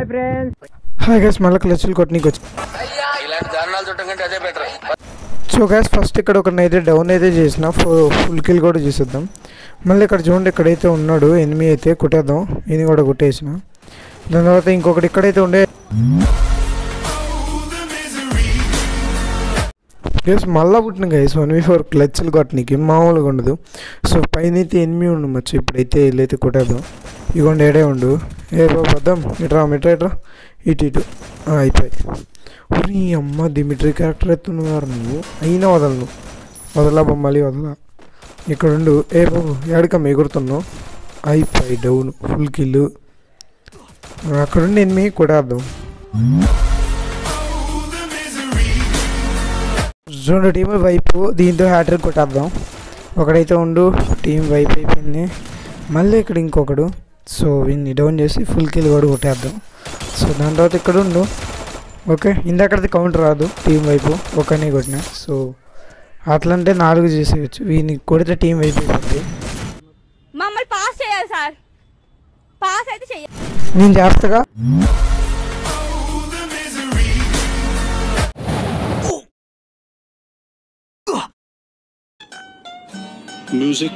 Hi guys, మళ్ళీ క్లచ్లు కొట్టనీకి వచ్చి. So guys, first ఇక్కడ ఒకరినైతే డౌన్ అయితే చేసిన, ఫుల్ కిల్ కూడా చేసేద్దాం. మళ్ళీ ఇక్కడ చూడండి, ఎక్కడైతే ఉన్నాడు ఎనిమి అయితే కొట్టేద్దాం. ఇది కూడా కొట్టేసిన. దాని తర్వాత ఇంకొకటి ఇక్కడైతే ఉండే గైస్, మళ్ళీ పుట్టిన గైస్ 1v4 క్లచ్లు కొట్టనీకి మామూలుగా ఉండదు. సో పైన అయితే ఎనిమి ఉండు మచ్చు. ఇప్పుడైతే వీళ్ళైతే కొట్టేద్దాం. ఇగోండి ఏడే ఉండు. వద్దాం, ఇట్రా ఇటు అయిపోయి. నీ అమ్మ దిమిట్రీ క్యారెక్టర్ ఎత్తున్నారు నువ్వు. అయినా వదలా బొమ్మలి వదలా. ఇక్కడుండు. బాబు ఏడకమ్మ ఎగురుతున్నావు. అయిపోయి డౌన్, ఫుల్ కిల్లు. అక్కడుండి ఎనిమి కొట్టేద్దాం. రెండు టీం వైపు దీంతో హ్యాట్రిక్ కొట్టేద్దాం. ఒకడైతే ఉండు, టీం వైపు అయిపోయింది. మళ్ళీ ఇక్కడ ఇంకొకడు. సో వీన్ని డౌన్ చేసి ఫుల్ కిల్ కూడా కొట్టేద్దాం. సో దాని తర్వాత ఇక్కడ ఉండు. ఓకే, ఇందాకది కౌంటర్ రాదు టీం వైపు, ఒకనే కొట్టిన. సో అట్లంటే 4 చేసేయచ్చు. వీన్ని కొడితే టీం వైపు అయిపోతుంది. మమ్మల్ని పాస్ చేయాలి సార్, పాస్ అయితే చేయాలి. నేను చేస్తాగా. Music